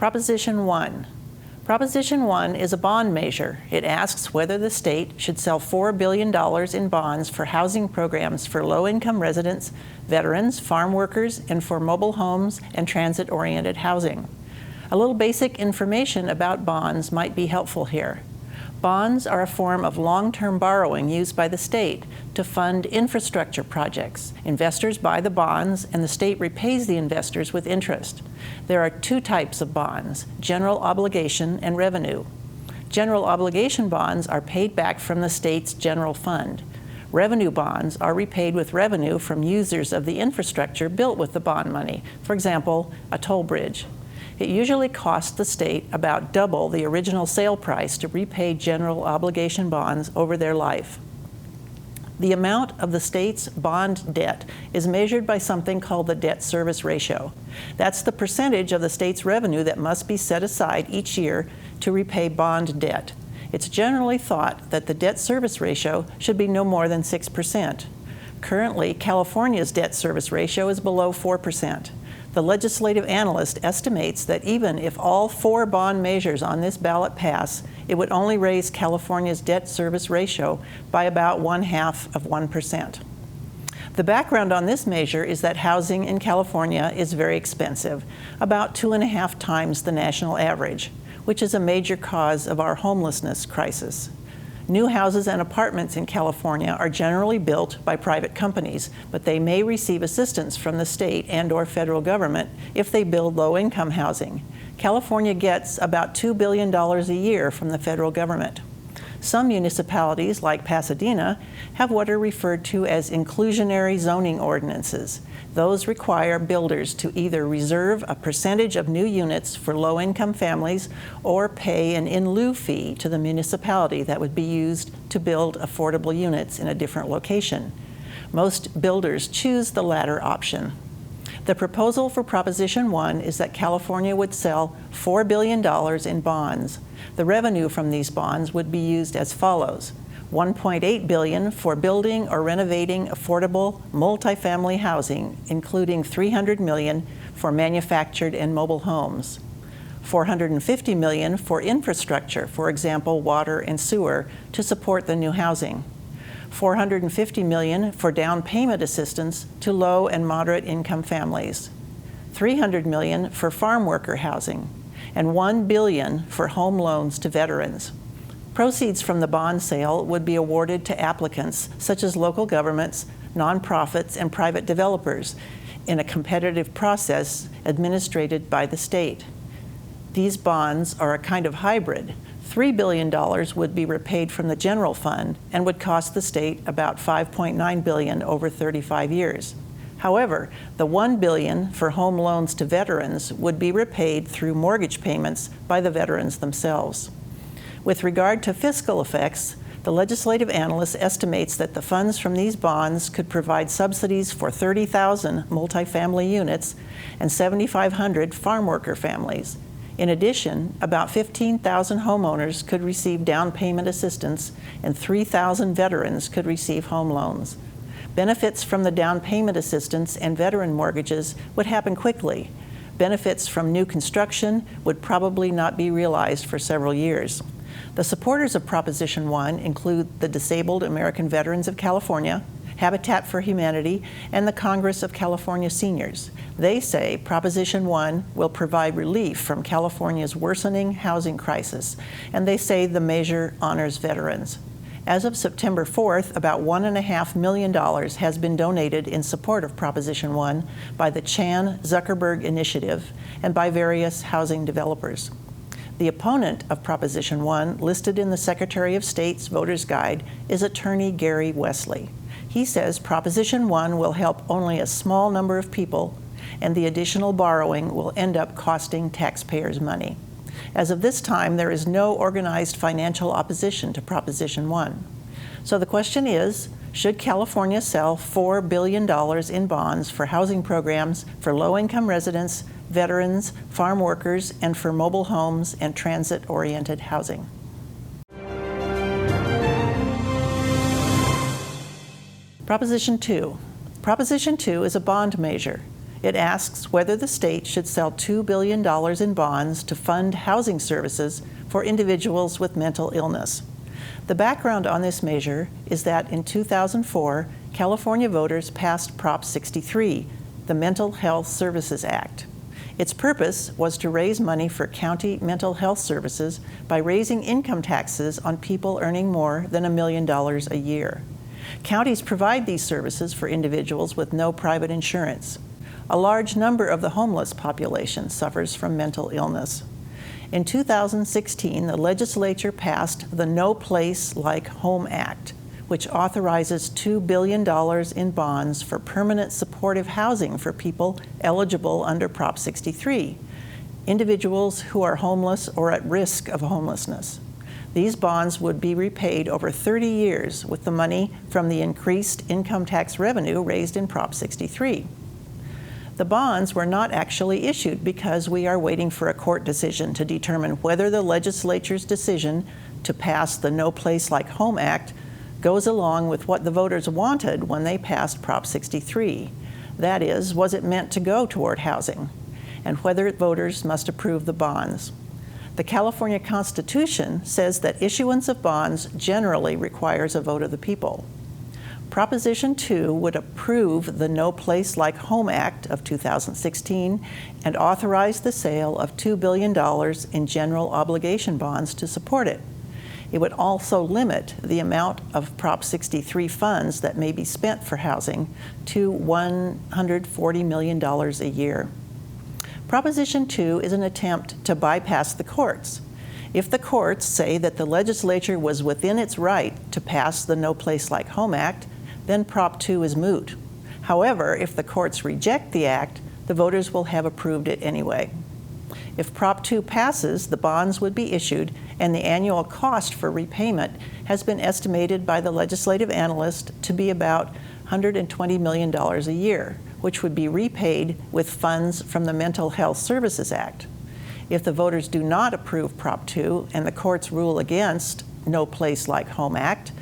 Proposition 1. Proposition 1 is a bond measure. It asks whether the state should sell $4 billion in bonds for housing programs for low-income residents, veterans, farm workers, and for mobile homes and transit-oriented housing. A little basic information about bonds might be helpful here. Bonds are a form of long-term borrowing used by the state to fund infrastructure projects. Investors buy the bonds, and the state repays the investors with interest. There are two types of bonds: general obligation and revenue. General obligation bonds are paid back from the state's general fund. Revenue bonds are repaid with revenue from users of the infrastructure built with the bond money, for example, a toll bridge. It usually costs the state about double the original sale price to repay general obligation bonds over their life. The amount of the state's bond debt is measured by something called the debt service ratio. That's the percentage of the state's revenue that must be set aside each year to repay bond debt. It's generally thought that the debt service ratio should be no more than 6%. Currently, California's debt service ratio is below 4%. The legislative analyst estimates that even if all 4 bond measures on this ballot pass, it would only raise California's debt service ratio by about 0.5%. The background on this measure is that housing in California is very expensive, about 2.5 times the national average, which is a major cause of our homelessness crisis. New houses and apartments in California are generally built by private companies, but they may receive assistance from the state and/or federal government if they build low-income housing. California gets about $2 billion a year from the federal government. Some municipalities, like Pasadena, have what are referred to as inclusionary zoning ordinances. Those require builders to either reserve a percentage of new units for low-income families or pay an in-lieu fee to the municipality that would be used to build affordable units in a different location. Most builders choose the latter option. The proposal for Proposition 1 is that California would sell $4 billion in bonds. The revenue from these bonds would be used as follows: $1.8 billion for building or renovating affordable multifamily housing, including $300 million for manufactured and mobile homes, $450 million for infrastructure, for example, water and sewer, to support the new housing, $450 million for down payment assistance to low and moderate income families, $300 million for farm worker housing, and $1 billion for home loans to veterans. Proceeds from the bond sale would be awarded to applicants such as local governments, nonprofits, and private developers in a competitive process administered by the state. These bonds are a kind of hybrid. $3 billion would be repaid from the general fund and would cost the state about $5.9 billion over 35 years. However, the $1 billion for home loans to veterans would be repaid through mortgage payments by the veterans themselves. With regard to fiscal effects, the legislative analyst estimates that the funds from these bonds could provide subsidies for 30,000 multifamily units and 7,500 farm worker families. In addition, about 15,000 homeowners could receive down payment assistance and 3,000 veterans could receive home loans. Benefits from the down payment assistance and veteran mortgages would happen quickly. Benefits from new construction would probably not be realized for several years. The supporters of Proposition 1 include the Disabled American Veterans of California, Habitat for Humanity, and the Congress of California Seniors. They say Proposition 1 will provide relief from California's worsening housing crisis, and they say the measure honors veterans. As of September 4th, about $1.5 million has been donated in support of Proposition 1 by the Chan Zuckerberg Initiative and by various housing developers. The opponent of Proposition 1, listed in the Secretary of State's Voter's Guide, is attorney Gary Wesley. He says Proposition 1 will help only a small number of people, and the additional borrowing will end up costing taxpayers money. As of this time, there is no organized financial opposition to Proposition 1. So the question is, should California sell $4 billion in bonds for housing programs for low-income residents, veterans, farm workers, and for mobile homes and transit-oriented housing? Proposition 2. Proposition 2 is a bond measure. It asks whether the state should sell $2 billion in bonds to fund housing services for individuals with mental illness. The background on this measure is that in 2004, California voters passed Prop 63, the Mental Health Services Act. Its purpose was to raise money for county mental health services by raising income taxes on people earning more than $1 million a year. Counties provide these services for individuals with no private insurance. A large number of the homeless population suffers from mental illness. In 2016, the legislature passed the No Place Like Home Act, which authorizes $2 billion in bonds for permanent supportive housing for people eligible under Prop 63, individuals who are homeless or at risk of homelessness. These bonds would be repaid over 30 years with the money from the increased income tax revenue raised in Prop 63. The bonds were not actually issued because we are waiting for a court decision to determine whether the legislature's decision to pass the No Place Like Home Act goes along with what the voters wanted when they passed Prop 63. That is, was it meant to go toward housing? And whether voters must approve the bonds. The California Constitution says that issuance of bonds generally requires a vote of the people. Proposition 2 would approve the No Place Like Home Act of 2016 and authorize the sale of $2 billion in general obligation bonds to support it. It would also limit the amount of Prop 63 funds that may be spent for housing to $140 million a year. Proposition 2 is an attempt to bypass the courts. If the courts say that the legislature was within its right to pass the No Place Like Home Act, then Prop 2 is moot. However, if the courts reject the act, the voters will have approved it anyway. If Prop 2 passes, the bonds would be issued, and the annual cost for repayment has been estimated by the legislative analyst to be about $120 million a year, which would be repaid with funds from the Mental Health Services Act. If the voters do not approve Prop 2 and the courts rule against No Place Like Home Act,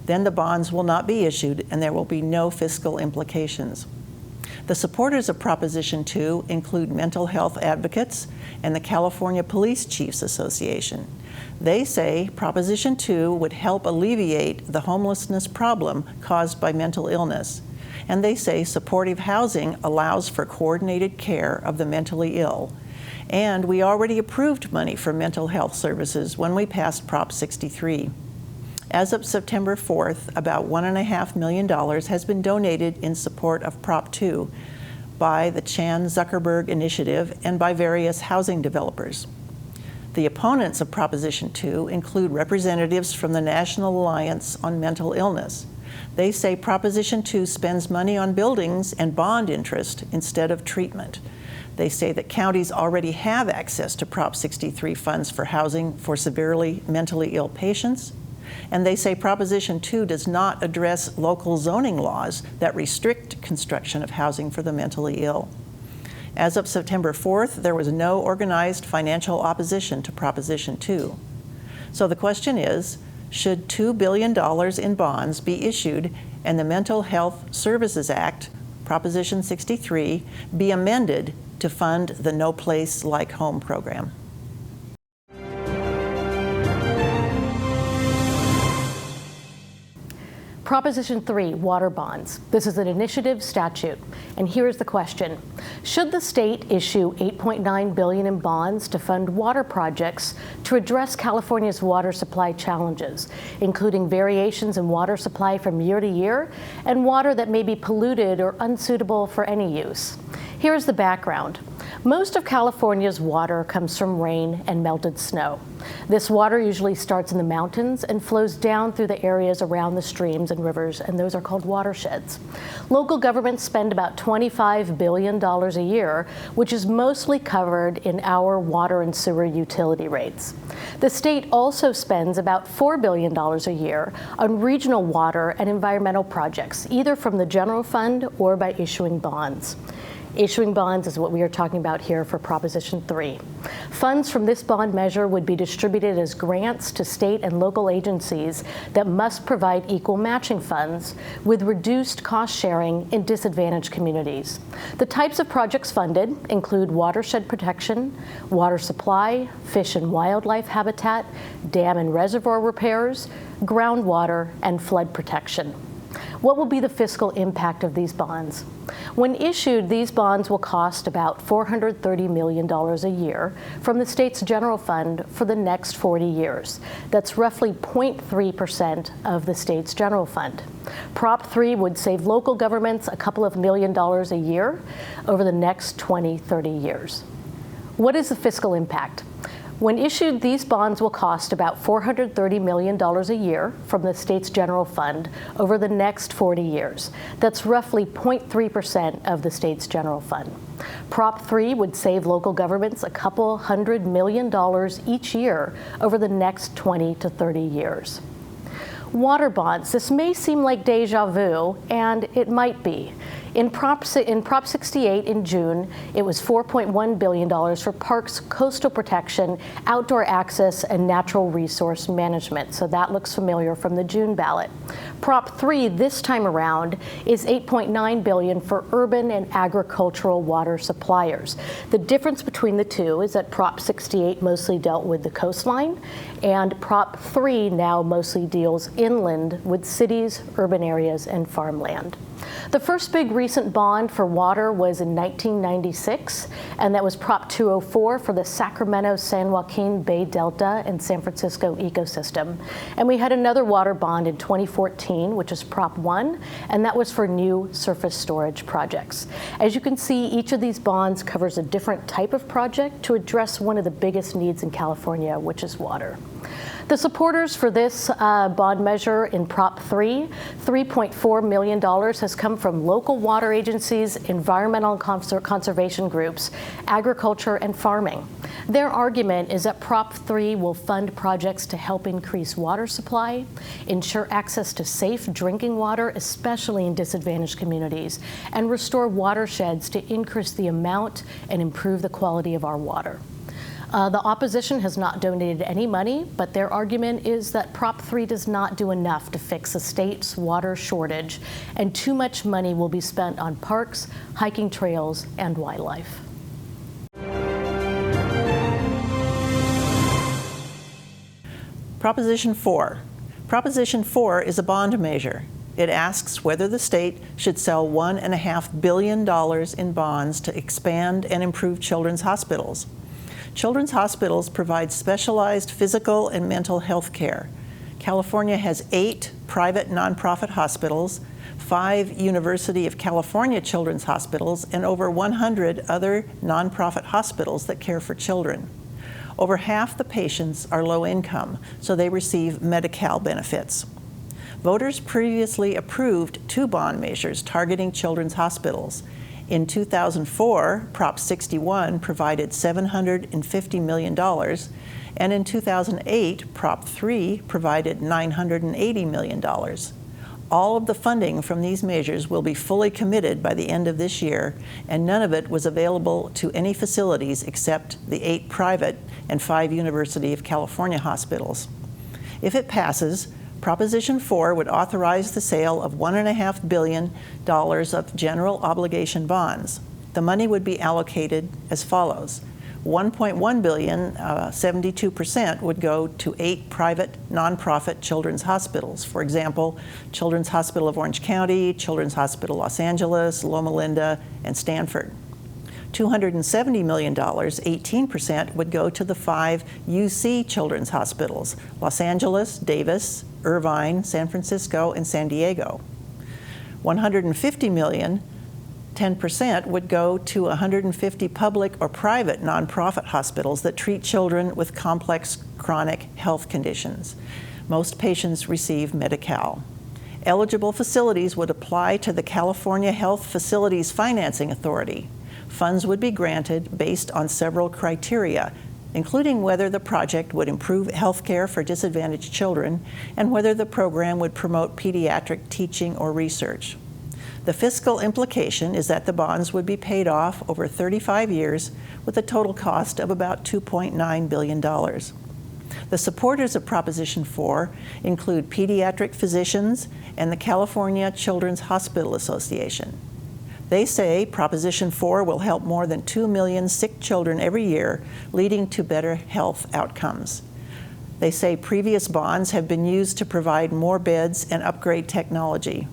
then the bonds will not be issued and there will be no fiscal implications. The supporters of Proposition 2 include mental health advocates and the California Police Chiefs Association. They say Proposition 2 would help alleviate the homelessness problem caused by mental illness. And they say supportive housing allows for coordinated care of the mentally ill. And we already approved money for mental health services when we passed Prop 63. As of September 4th, about $1.5 million has been donated in support of Prop 2 by the Chan Zuckerberg Initiative and by various housing developers. The opponents of Proposition 2 include representatives from the National Alliance on Mental Illness. They say Proposition 2 spends money on buildings and bond interest instead of treatment. They say that counties already have access to Prop 63 funds for housing for severely mentally ill patients. And they say Proposition 2 does not address local zoning laws that restrict construction of housing for the mentally ill. As of September 4th, there was no organized financial opposition to Proposition 2. So the question is, should $2 billion in bonds be issued and the Mental Health Services Act, Proposition 63, be amended to fund the No Place Like Home program? Proposition 3, water bonds. This is an initiative statute. And here's the question. Should the state issue $8.9 billion in bonds to fund water projects to address California's water supply challenges, including variations in water supply from year to year and water that may be polluted or unsuitable for any use? Here's the background. Most of California's water comes from rain and melted snow. This water usually starts in the mountains and flows down through the areas around the streams and rivers, and those are called watersheds. Local governments spend about $25 billion a year, which is mostly covered in our water and sewer utility rates. The state also spends about $4 billion a year on regional water and environmental projects, either from the general fund or by issuing bonds. Issuing bonds is what we are talking about here for Proposition 3. Funds from this bond measure would be distributed as grants to state and local agencies that must provide equal matching funds with reduced cost sharing in disadvantaged communities. The types of projects funded include watershed protection, water supply, fish and wildlife habitat, dam and reservoir repairs, groundwater, and flood protection. What will be the fiscal impact of these bonds? When issued, these bonds will cost about $430 million a year from the state's general fund for the next 40 years. That's roughly 0.3% of the state's general fund. Prop 3 would save local governments a couple of $1 million a year over the next 20-30 years. What is the fiscal impact? When issued, these bonds will cost about $430 million a year from the state's general fund over the next 40 years. That's roughly 0.3% of the state's general fund. Prop 3 would save local governments a couple $100 million each year over the next 20 to 30 years. Water bonds. This may seem like deja vu, and it might be. In Prop 68 in June, it was $4.1 billion for parks, coastal protection, outdoor access, and natural resource management. So that looks familiar from the June ballot. Prop 3 this time around is $8.9 billion for urban and agricultural water suppliers. The difference between the two is that Prop 68 mostly dealt with the coastline, and Prop 3 now mostly deals inland with cities, urban areas, and farmland. The first big recent bond for water was in 1996, and that was Prop 204 for the Sacramento-San Joaquin Bay Delta and San Francisco ecosystem. And we had another water bond in 2014, which is Prop 1, and that was for new surface storage projects. As you can see, each of these bonds covers a different type of project to address one of the biggest needs in California, which is water. The supporters for this bond measure in Prop 3, $3.4 million has come from local water agencies, environmental and conservation groups, agriculture, and farming. Their argument is that Prop 3 will fund projects to help increase water supply, ensure access to safe drinking water, especially in disadvantaged communities, and restore watersheds to increase the amount and improve the quality of our water. The opposition has not donated any money, but their argument is that Prop 3 does not do enough to fix the state's water shortage, and too much money will be spent on parks, hiking trails, and wildlife. Proposition 4. Proposition 4 is a bond measure. It asks whether the state should sell $1.5 billion in bonds to expand and improve children's hospitals. Children's hospitals provide specialized physical and mental health care. California has 8 private nonprofit hospitals, 5 University of California children's hospitals, and over 100 other nonprofit hospitals that care for children. Over half the patients are low income, so they receive Medi-Cal benefits. Voters previously approved 2 bond measures targeting children's hospitals. In 2004, Prop 61 provided $750 million, and in 2008, Prop 3 provided $980 million. All of the funding from these measures will be fully committed by the end of this year, and none of it was available to any facilities except the 8 private and 5 University of California hospitals. If it passes, Proposition 4 would authorize the sale of $1.5 billion of general obligation bonds. The money would be allocated as follows. $1.1 billion, 72%, would go to 8 private nonprofit children's hospitals. For example, Children's Hospital of Orange County, Children's Hospital Los Angeles, Loma Linda, and Stanford. $270 million, 18%, would go to the 5 UC children's hospitals, Los Angeles, Davis, Irvine, San Francisco, and San Diego. $150 million, 10%, would go to 150 public or private nonprofit hospitals that treat children with complex chronic health conditions. Most patients receive Medi-Cal. Eligible facilities would apply to the California Health Facilities Financing Authority. Funds would be granted based on several criteria, including whether the project would improve health care for disadvantaged children and whether the program would promote pediatric teaching or research. The fiscal implication is that the bonds would be paid off over 35 years with a total cost of about $2.9 billion. The supporters of Proposition 4 include pediatric physicians and the California Children's Hospital Association. They say Proposition 4 will help more than 2 million sick children every year, leading to better health outcomes. They say previous bonds have been used to provide more beds and upgrade technology.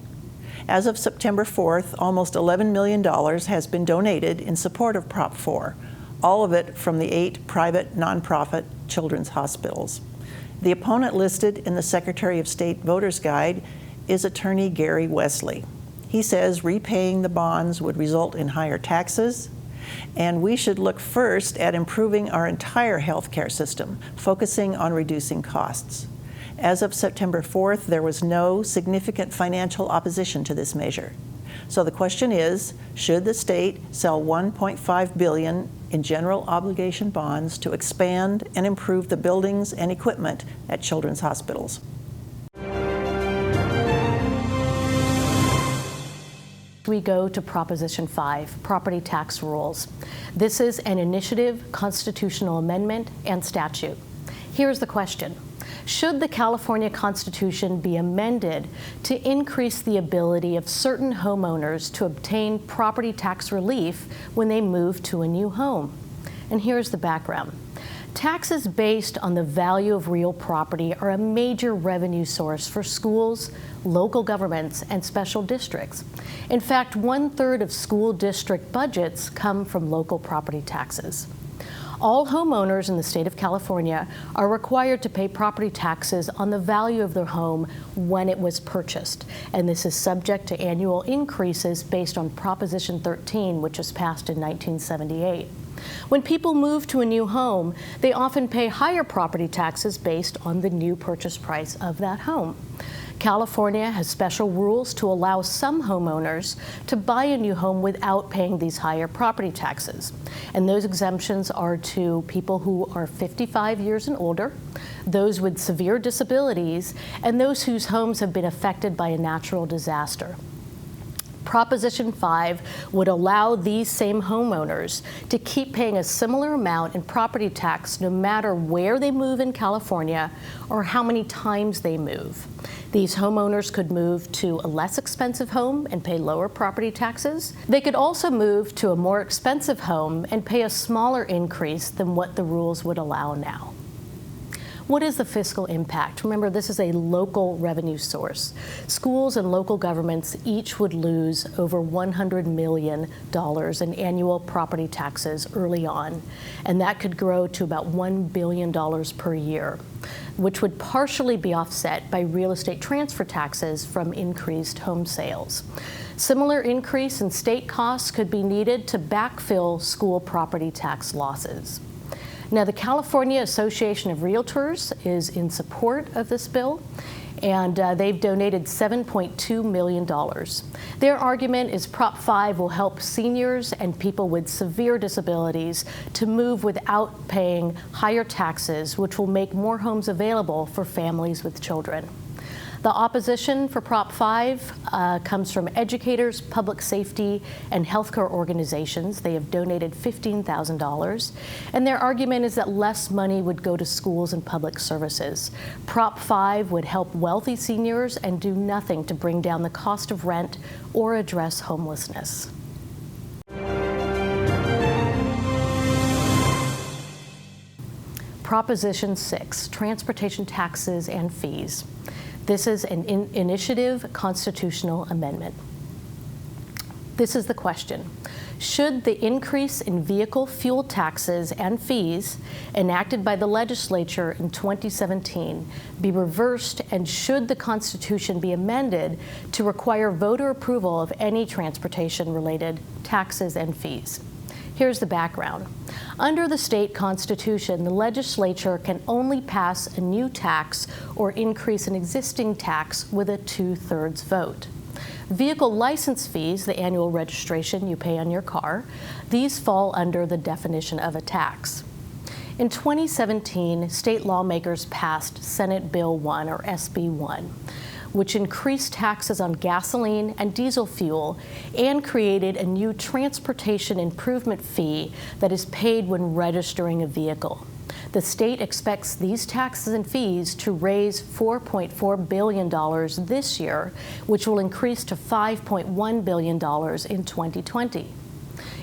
As of September 4th, almost $11 million has been donated in support of Prop 4, all of it from the 8 private nonprofit children's hospitals. The opponent listed in the Secretary of State Voters Guide is attorney Gary Wesley. He says repaying the bonds would result in higher taxes, and we should look first at improving our entire healthcare system, focusing on reducing costs. As of September 4th, there was no significant financial opposition to this measure. So the question is, should the state sell $1.5 billion in general obligation bonds to expand and improve the buildings and equipment at children's hospitals? We go to Proposition 5, property tax rules. This is an initiative, constitutional amendment, and statute. Here's the question. Should the California Constitution be amended to increase the ability of certain homeowners to obtain property tax relief when they move to a new home? And here's the background. Taxes based on the value of real property are a major revenue source for schools, local governments, and special districts. In fact, 1/3 of school district budgets come from local property taxes. All homeowners in the state of California are required to pay property taxes on the value of their home when it was purchased, and this is subject to annual increases based on Proposition 13, which was passed in 1978. When people move to a new home, they often pay higher property taxes based on the new purchase price of that home. California has special rules to allow some homeowners to buy a new home without paying these higher property taxes. And those exemptions are to people who are 55 years and older, those with severe disabilities, and those whose homes have been affected by a natural disaster. Proposition 5 would allow these same homeowners to keep paying a similar amount in property tax no matter where they move in California or how many times they move. These homeowners could move to a less expensive home and pay lower property taxes. They could also move to a more expensive home and pay a smaller increase than what the rules would allow now. What is the fiscal impact? Remember, this is a local revenue source. Schools and local governments each would lose over $100 million in annual property taxes early on, and that could grow to about $1 billion per year, which would partially be offset by real estate transfer taxes from increased home sales. Similar increase in state costs could be needed to backfill school property tax losses. Now, the California Association of Realtors is in support of this bill, and they've donated $7.2 million. Their argument is Prop 5 will help seniors and people with severe disabilities to move without paying higher taxes, which will make more homes available for families with children. The opposition for Prop 5 comes from educators, public safety, and healthcare organizations. They have donated $15,000, and their argument is that less money would go to schools and public services. Prop 5 would help wealthy seniors and do nothing to bring down the cost of rent or address homelessness. Proposition 6, transportation taxes and fees. This is an initiative constitutional amendment. This is the question. Should the increase in vehicle fuel taxes and fees enacted by the legislature in 2017 be reversed, and should the Constitution be amended to require voter approval of any transportation-related taxes and fees? Here's the background. Under the state constitution, the legislature can only pass a new tax or increase an existing tax with a 2/3 vote. Vehicle license fees, the annual registration you pay on your car, these fall under the definition of a tax. In 2017, state lawmakers passed Senate Bill 1, or SB 1, which increased taxes on gasoline and diesel fuel and created a new transportation improvement fee that is paid when registering a vehicle. The state expects these taxes and fees to raise $4.4 billion this year, which will increase to $5.1 billion in 2020.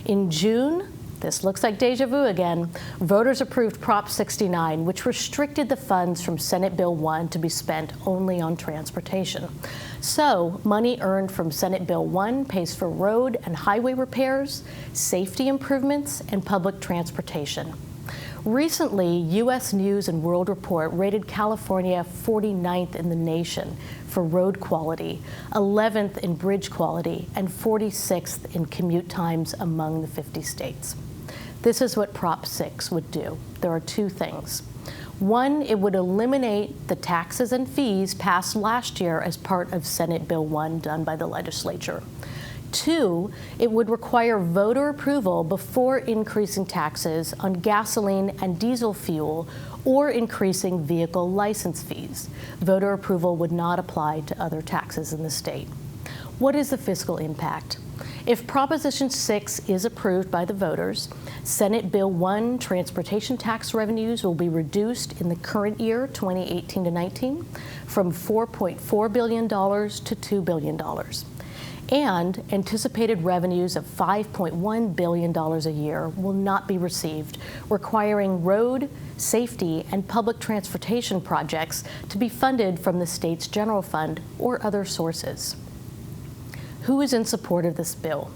In June, this looks like deja vu again, voters approved Prop 69, which restricted the funds from Senate Bill 1 to be spent only on transportation. So, money earned from Senate Bill 1 pays for road and highway repairs, safety improvements, and public transportation. Recently, U.S. News and World Report rated California 49th in the nation for road quality, 11th in bridge quality, and 46th in commute times among the 50 states. This is what Prop 6 would do. There are two things. One, it would eliminate the taxes and fees passed last year as part of Senate Bill 1 done by the legislature. Two, it would require voter approval before increasing taxes on gasoline and diesel fuel or increasing vehicle license fees. Voter approval would not apply to other taxes in the state. What is the fiscal impact? If Proposition 6 is approved by the voters, Senate Bill 1 transportation tax revenues will be reduced in the current year, 2018 to 19, from $4.4 billion to $2 billion. And anticipated revenues of $5.1 billion a year will not be received, requiring road, safety, and public transportation projects to be funded from the state's general fund or other sources. Who is in support of this bill?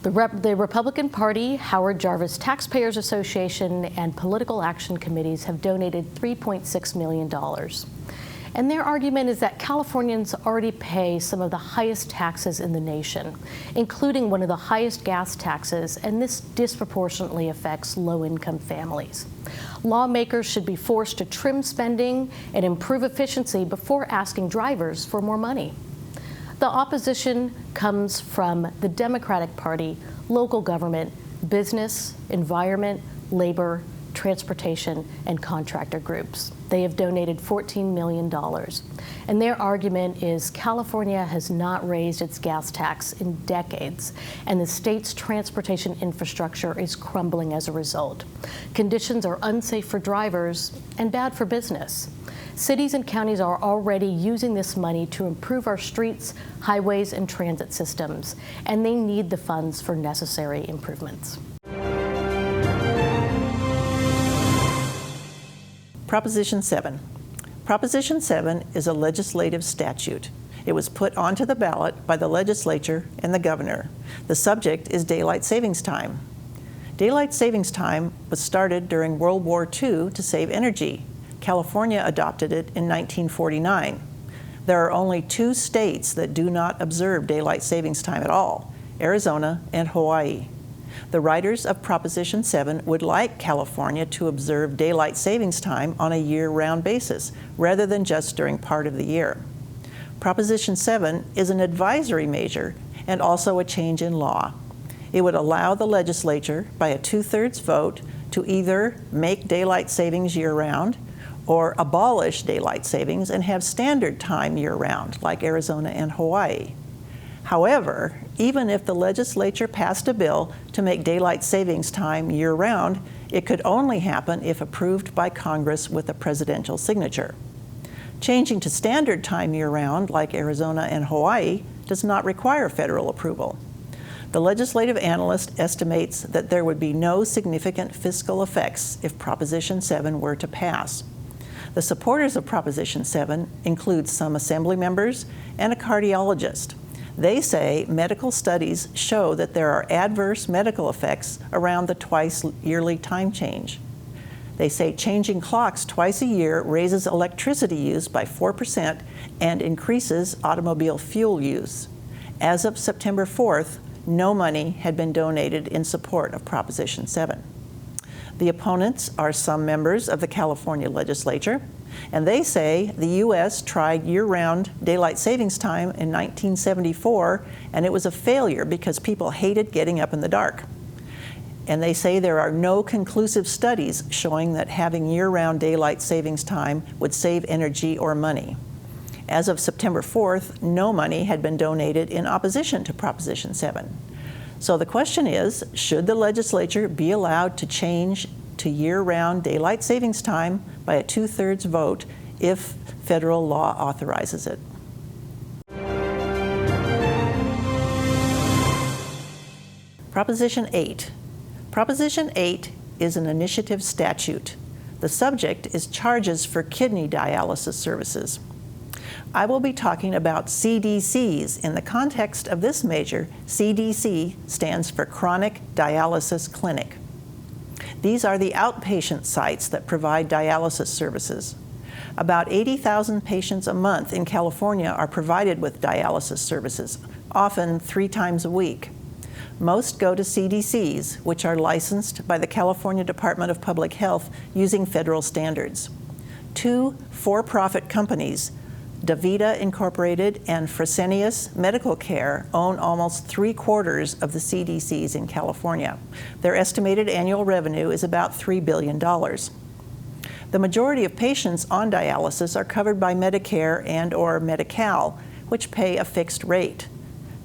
The Republican Party, Howard Jarvis Taxpayers Association, and political action committees have donated $3.6 million. And their argument is that Californians already pay some of the highest taxes in the nation, including one of the highest gas taxes, and this disproportionately affects low-income families. Lawmakers should be forced to trim spending and improve efficiency before asking drivers for more money. The opposition comes from the Democratic Party, local government, business, environment, labor, transportation, and contractor groups. They have donated $14 million. And their argument is California has not raised its gas tax in decades, and the state's transportation infrastructure is crumbling as a result. Conditions are unsafe for drivers and bad for business. Cities and counties are already using this money to improve our streets, highways, and transit systems, and they need the funds for necessary improvements. Proposition 7. Proposition 7 is a legislative statute. It was put onto the ballot by the legislature and the governor. The subject is daylight savings time. Daylight savings time was started during World War II to save energy. California adopted it in 1949. There are only 2 states that do not observe daylight savings time at all, Arizona and Hawaii. The writers of Proposition 7 would like California to observe daylight savings time on a year-round basis, rather than just during part of the year. Proposition 7 is an advisory measure and also a change in law. It would allow the legislature, by a 2/3 vote, to either make daylight savings year-round or abolish daylight savings and have standard time year-round, like Arizona and Hawaii. However, even if the legislature passed a bill to make daylight savings time year-round, it could only happen if approved by Congress with a presidential signature. Changing to standard time year-round, like Arizona and Hawaii, does not require federal approval. The legislative analyst estimates that there would be no significant fiscal effects if Proposition 7 were to pass. The supporters of Proposition 7 include some assembly members and a cardiologist. They say medical studies show that there are adverse medical effects around the twice-yearly time change. They say changing clocks twice a year raises electricity use by 4% and increases automobile fuel use. As of September 4th, no money had been donated in support of Proposition 7. The opponents are some members of the California legislature, and they say the U.S. tried year-round daylight savings time in 1974, and it was a failure because people hated getting up in the dark. And they say there are no conclusive studies showing that having year-round daylight savings time would save energy or money. As of September 4th, no money had been donated in opposition to Proposition 7. So the question is, should the legislature be allowed to change to year-round daylight savings time by a 2/3 vote if federal law authorizes it? Proposition 8. Proposition 8 is an initiative statute. The subject is charges for kidney dialysis services. I will be talking about CDCs. In the context of this measure, CDC stands for Chronic Dialysis Clinic. These are the outpatient sites that provide dialysis services. About 80,000 patients a month in California are provided with dialysis services, often 3 times a week. Most go to CDCs, which are licensed by the California Department of Public Health using federal standards. 2 for-profit companies, DaVita Incorporated and Fresenius Medical Care, own almost 3/4 of the CDCs in California. Their estimated annual revenue is about $3 billion. The majority of patients on dialysis are covered by Medicare and/or Medi-Cal, which pay a fixed rate.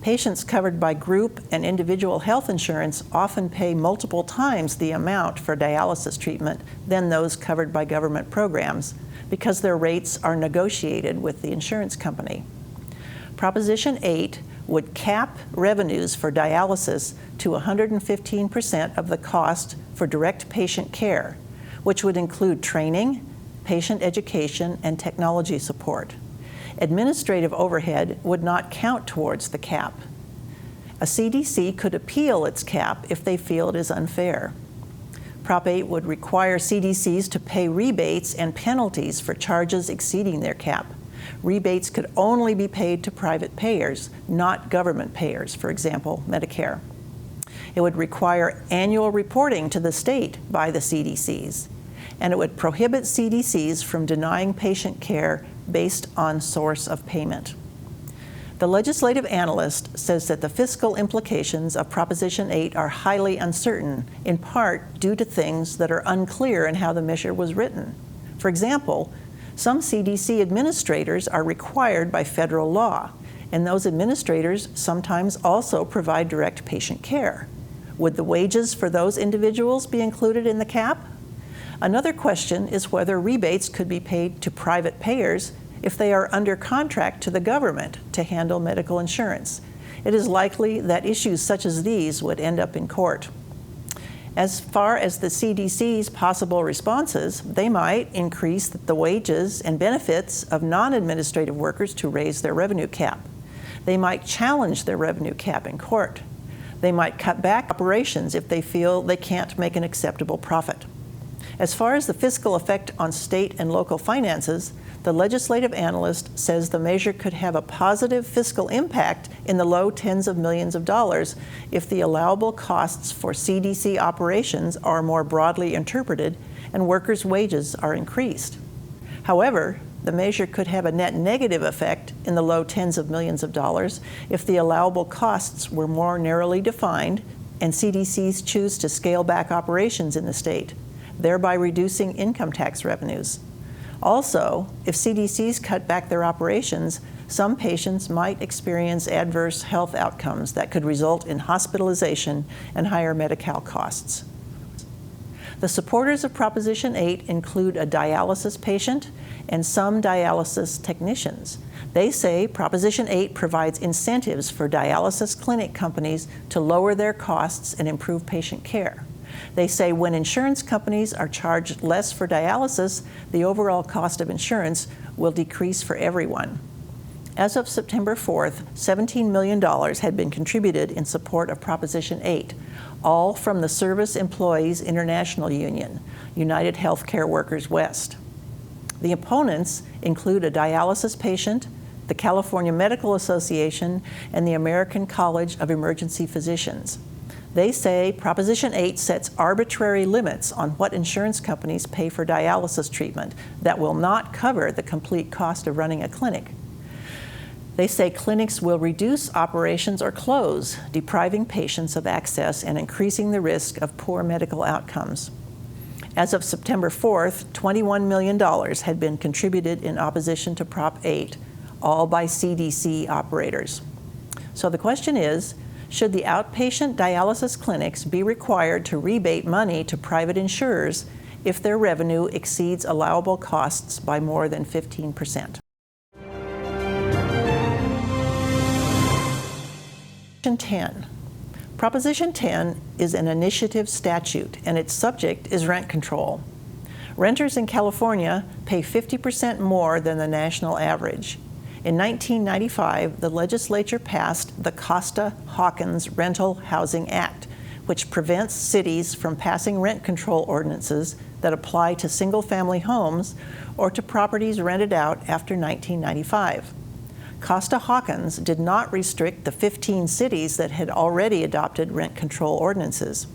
Patients covered by group and individual health insurance often pay multiple times the amount for dialysis treatment than those covered by government programs, because their rates are negotiated with the insurance company. Proposition 8 would cap revenues for dialysis to 115% of the cost for direct patient care, which would include training, patient education, and technology support. Administrative overhead would not count towards the cap. A CDC could appeal its cap if they feel it is unfair. Prop 8 would require CDCs to pay rebates and penalties for charges exceeding their cap. Rebates could only be paid to private payers, not government payers, for example, Medicare. It would require annual reporting to the state by the CDCs, and it would prohibit CDCs from denying patient care based on source of payment. The legislative analyst says that the fiscal implications of Proposition 8 are highly uncertain, in part due to things that are unclear in how the measure was written. For example, some CDC administrators are required by federal law, and those administrators sometimes also provide direct patient care. Would the wages for those individuals be included in the cap? Another question is whether rebates could be paid to private payers if they are under contract to the government to handle medical insurance. It is likely that issues such as these would end up in court. As far as the CDC's possible responses, they might increase the wages and benefits of non-administrative workers to raise their revenue cap. They might challenge their revenue cap in court. They might cut back operations if they feel they can't make an acceptable profit. As far as the fiscal effect on state and local finances, the legislative analyst says the measure could have a positive fiscal impact in the low tens of millions of dollars if the allowable costs for CDC operations are more broadly interpreted and workers' wages are increased. However, the measure could have a net negative effect in the low tens of millions of dollars if the allowable costs were more narrowly defined and CDCs choose to scale back operations in the state, thereby reducing income tax revenues. Also, if CDCs cut back their operations, some patients might experience adverse health outcomes that could result in hospitalization and higher Medi-Cal costs. The supporters of Proposition 8 include a dialysis patient and some dialysis technicians. They say Proposition 8 provides incentives for dialysis clinic companies to lower their costs and improve patient care. They say when insurance companies are charged less for dialysis, the overall cost of insurance will decrease for everyone. As of September 4th, $17 million had been contributed in support of Proposition 8, all from the Service Employees International Union, United Healthcare Workers West. The opponents include a dialysis patient, the California Medical Association, and the American College of Emergency Physicians. They say Proposition 8 sets arbitrary limits on what insurance companies pay for dialysis treatment that will not cover the complete cost of running a clinic. They say clinics will reduce operations or close, depriving patients of access and increasing the risk of poor medical outcomes. As of September 4th, $21 million had been contributed in opposition to Prop 8, all by CDC operators. So the question is, should the outpatient dialysis clinics be required to rebate money to private insurers if their revenue exceeds allowable costs by more than 15%? Proposition 10. Proposition 10 is an initiative statute, and its subject is rent control. Renters in California pay 50% more than the national average. In 1995, the legislature passed the Costa-Hawkins Rental Housing Act, which prevents cities from passing rent control ordinances that apply to single-family homes or to properties rented out after 1995. Costa-Hawkins did not restrict the 15 cities that had already adopted rent control ordinances.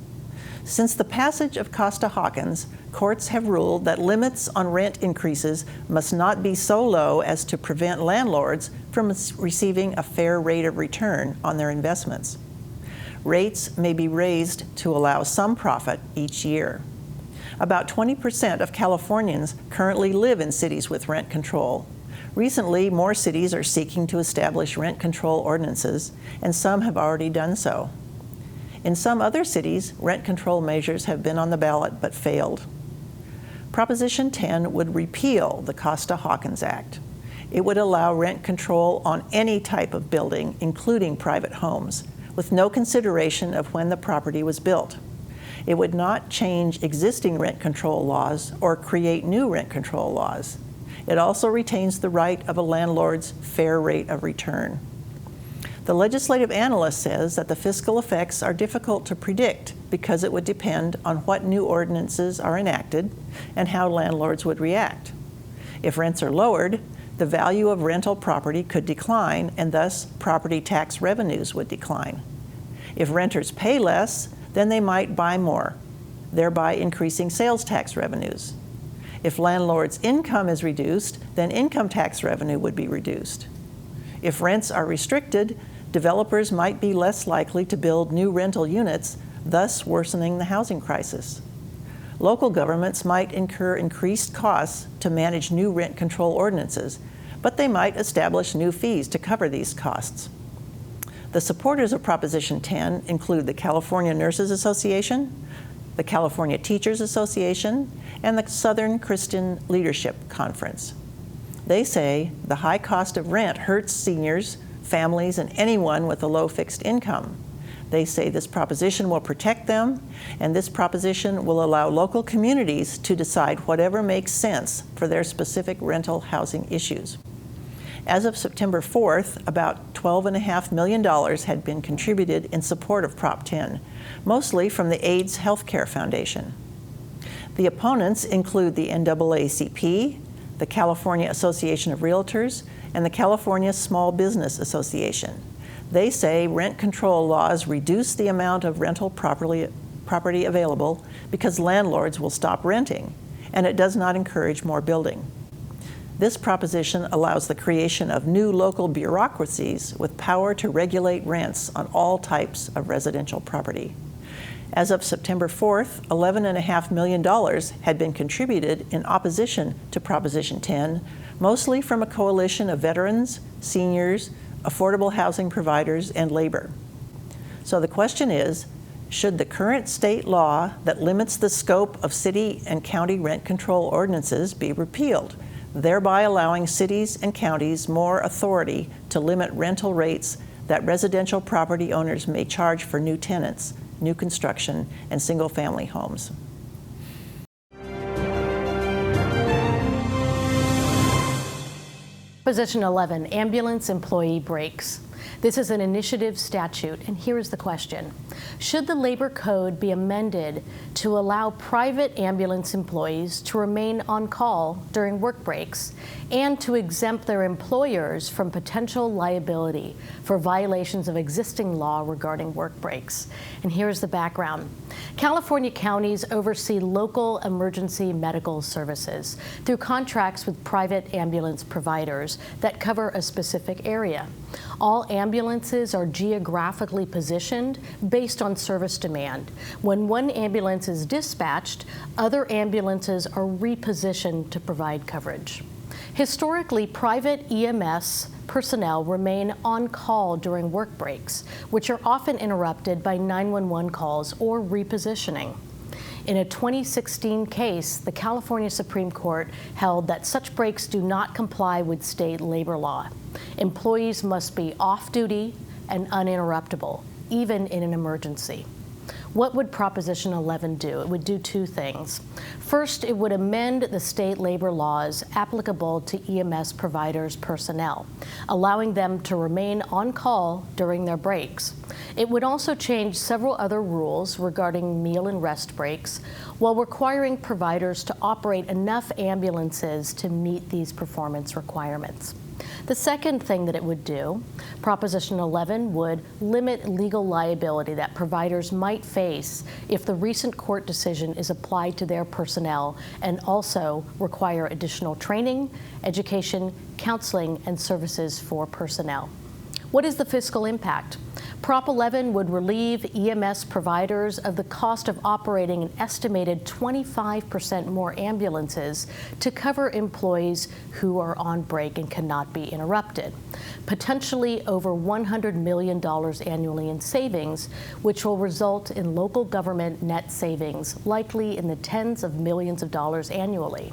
Since the passage of Costa-Hawkins, courts have ruled that limits on rent increases must not be so low as to prevent landlords from receiving a fair rate of return on their investments. Rates may be raised to allow some profit each year. About 20% of Californians currently live in cities with rent control. Recently, more cities are seeking to establish rent control ordinances, and some have already done so. In some other cities, rent control measures have been on the ballot but failed. Proposition 10 would repeal the Costa-Hawkins Act. It would allow rent control on any type of building, including private homes, with no consideration of when the property was built. It would not change existing rent control laws or create new rent control laws. It also retains the right of a landlord's fair rate of return. The legislative analyst says that the fiscal effects are difficult to predict because it would depend on what new ordinances are enacted and how landlords would react. If rents are lowered, the value of rental property could decline, and thus property tax revenues would decline. If renters pay less, then they might buy more, thereby increasing sales tax revenues. If landlords' income is reduced, then income tax revenue would be reduced. If rents are restricted, developers might be less likely to build new rental units, thus worsening the housing crisis. Local governments might incur increased costs to manage new rent control ordinances, but they might establish new fees to cover these costs. The supporters of Proposition 10 include the California Nurses Association, the California Teachers Association, and the Southern Christian Leadership Conference. They say the high cost of rent hurts seniors, families, and anyone with a low fixed income. They say this proposition will protect them, and this proposition will allow local communities to decide whatever makes sense for their specific rental housing issues. As of September 4th, about $12.5 million had been contributed in support of Prop 10, mostly from the AIDS Healthcare Foundation. The opponents include the NAACP, the California Association of Realtors, and the California Small Business Association. They say rent control laws reduce the amount of rental property available because landlords will stop renting, and it does not encourage more building. This proposition allows the creation of new local bureaucracies with power to regulate rents on all types of residential property. As of September 4th, $11.5 million had been contributed in opposition to Proposition 10, mostly from a coalition of veterans, seniors, affordable housing providers, and labor. So the question is, should the current state law that limits the scope of city and county rent control ordinances be repealed, thereby allowing cities and counties more authority to limit rental rates that residential property owners may charge for new tenants, new construction, and single-family homes? Proposition 11, ambulance employee breaks. This is an initiative statute, and here is the question. Should the labor code be amended to allow private ambulance employees to remain on call during work breaks and to exempt their employers from potential liability for violations of existing law regarding work breaks? And here's the background. California counties oversee local emergency medical services through contracts with private ambulance providers that cover a specific area. All ambulances are geographically positioned based on service demand. When one ambulance is dispatched, other ambulances are repositioned to provide coverage. Historically, private EMS personnel remain on call during work breaks, which are often interrupted by 911 calls or repositioning. In a 2016 case, the California Supreme Court held that such breaks do not comply with state labor law. Employees must be off-duty and uninterruptible, even in an emergency. What would Proposition 11 do? It would do two things. First, it would amend the state labor laws applicable to EMS providers' personnel, allowing them to remain on call during their breaks. It would also change several other rules regarding meal and rest breaks, while requiring providers to operate enough ambulances to meet these performance requirements. The second thing that it would do, Proposition 11 would limit legal liability that providers might face if the recent court decision is applied to their personnel, and also require additional training, education, counseling, and services for personnel. What is the fiscal impact? Prop 11 would relieve EMS providers of the cost of operating an estimated 25% more ambulances to cover employees who are on break and cannot be interrupted. Potentially over $100 million annually in savings, which will result in local government net savings, likely in the tens of millions of dollars annually.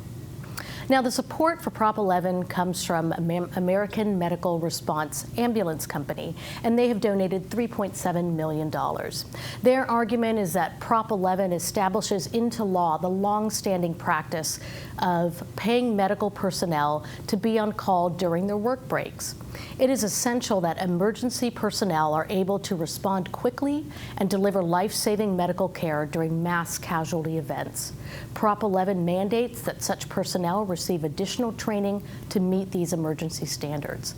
Now, the support for Prop 11 comes from American Medical Response Ambulance Company, and they have donated $3.7 million. Their argument is that Prop 11 establishes into law the long-standing practice of paying medical personnel to be on call during their work breaks. It is essential that emergency personnel are able to respond quickly and deliver life-saving medical care during mass casualty events. Prop 11 mandates that such personnel receive additional training to meet these emergency standards.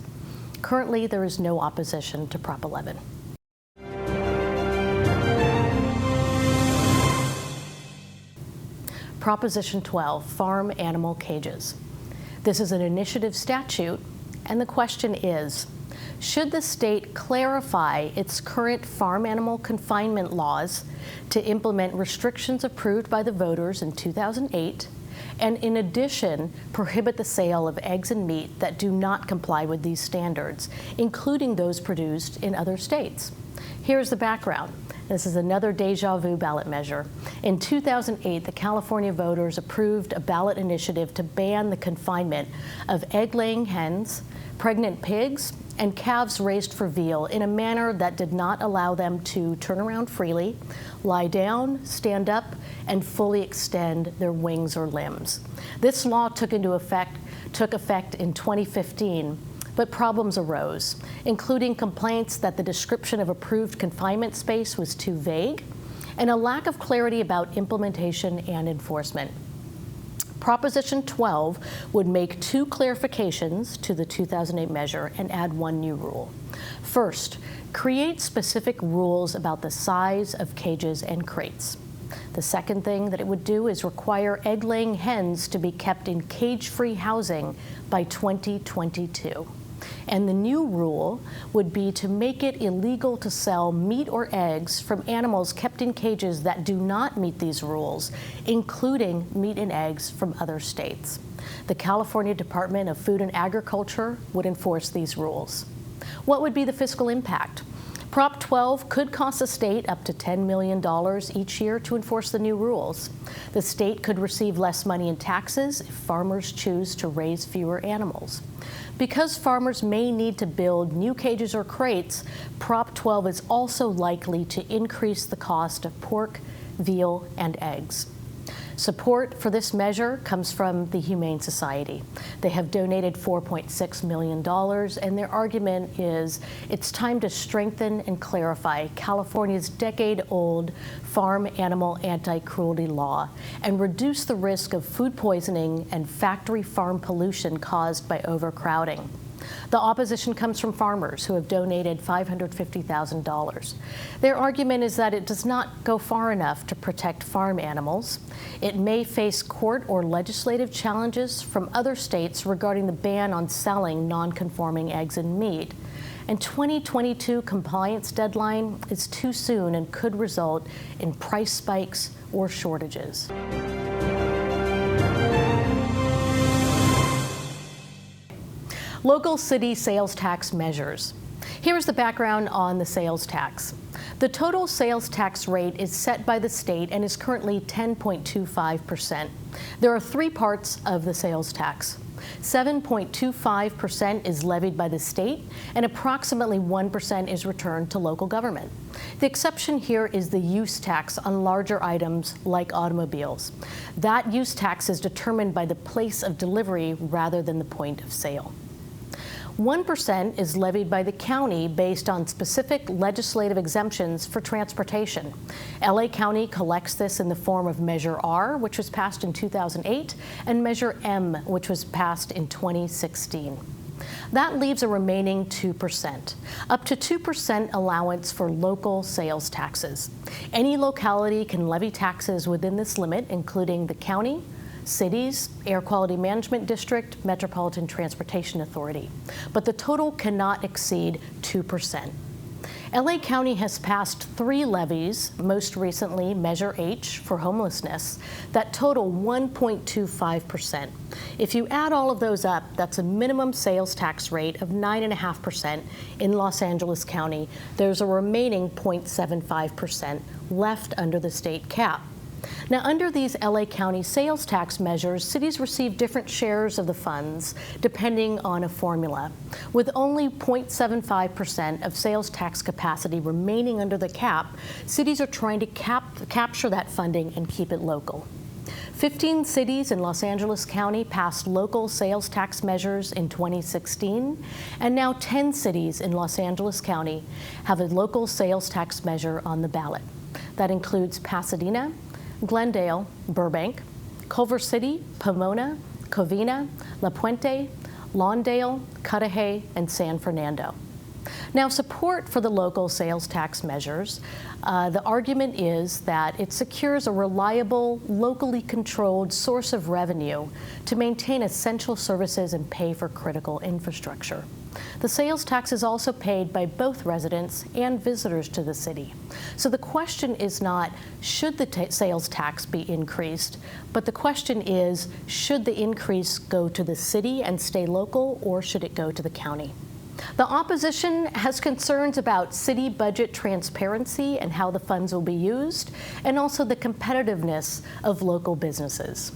Currently, there is no opposition to Prop 11. Proposition 12, farm animal cages. This is an initiative statute, and the question is, should the state clarify its current farm animal confinement laws to implement restrictions approved by the voters in 2008, and in addition, prohibit the sale of eggs and meat that do not comply with these standards, including those produced in other states? Here's the background. This is another deja vu ballot measure. In 2008, the California voters approved a ballot initiative to ban the confinement of egg-laying hens, pregnant pigs, and calves raised for veal in a manner that did not allow them to turn around freely, lie down, stand up, and fully extend their wings or limbs. This law took effect in 2015, but problems arose, including complaints that the description of approved confinement space was too vague, and a lack of clarity about implementation and enforcement. Proposition 12 would make two clarifications to the 2008 measure and add one new rule. First, create specific rules about the size of cages and crates. The second thing that it would do is require egg-laying hens to be kept in cage-free housing by 2022. And the new rule would be to make it illegal to sell meat or eggs from animals kept in cages that do not meet these rules, including meat and eggs from other states. The California Department of Food and Agriculture would enforce these rules. What would be the fiscal impact? Prop 12 could cost the state up to $10 million each year to enforce the new rules. The state could receive less money in taxes if farmers choose to raise fewer animals. Because farmers may need to build new cages or crates, Prop 12 is also likely to increase the cost of pork, veal, and eggs. Support for this measure comes from the Humane Society. They have donated $4.6 million, and their argument is it's time to strengthen and clarify California's decade-old farm animal anti-cruelty law and reduce the risk of food poisoning and factory farm pollution caused by overcrowding. The opposition comes from farmers who have donated $550,000. Their argument is that it does not go far enough to protect farm animals. It may face court or legislative challenges from other states regarding the ban on selling non-conforming eggs and meat. And 2022 compliance deadline is too soon and could result in price spikes or shortages. Local city sales tax measures. Here's the background on the sales tax. The total sales tax rate is set by the state and is currently 10.25%. There are three parts of the sales tax. 7.25% is levied by the state, and approximately 1% is returned to local government. The exception here is the use tax on larger items like automobiles. That use tax is determined by the place of delivery rather than the point of sale. 1% is levied by the county based on specific legislative exemptions for transportation. LA County collects this in the form of Measure R, which was passed in 2008, and Measure M, which was passed in 2016. That leaves a remaining 2%, up to 2% allowance for local sales taxes. Any locality can levy taxes within this limit, including the county, cities, Air Quality Management District, Metropolitan Transportation Authority, but the total cannot exceed 2%. LA County has passed 3 levies, most recently Measure H for homelessness, that total 1.25%. If you add all of those up, that's a minimum sales tax rate of 9.5% in Los Angeles County. There's a remaining 0.75% left under the state cap. Now, under these LA County sales tax measures, cities receive different shares of the funds depending on a formula. With only 0.75% of sales tax capacity remaining under the cap, cities are trying to capture that funding and keep it local. 15 cities in Los Angeles County passed local sales tax measures in 2016, and now 10 cities in Los Angeles County have a local sales tax measure on the ballot. That includes Pasadena, Glendale, Burbank, Culver City, Pomona, Covina, La Puente, Lawndale, Cudahy, and San Fernando. Now, support for the local sales tax measures, the argument is that it secures a reliable, locally controlled source of revenue to maintain essential services and pay for critical infrastructure. The sales tax is also paid by both residents and visitors to the city. So the question is not, should the sales tax be increased, but the question is, should the increase go to the city and stay local, or should it go to the county? The opposition has concerns about city budget transparency and how the funds will be used, and also the competitiveness of local businesses.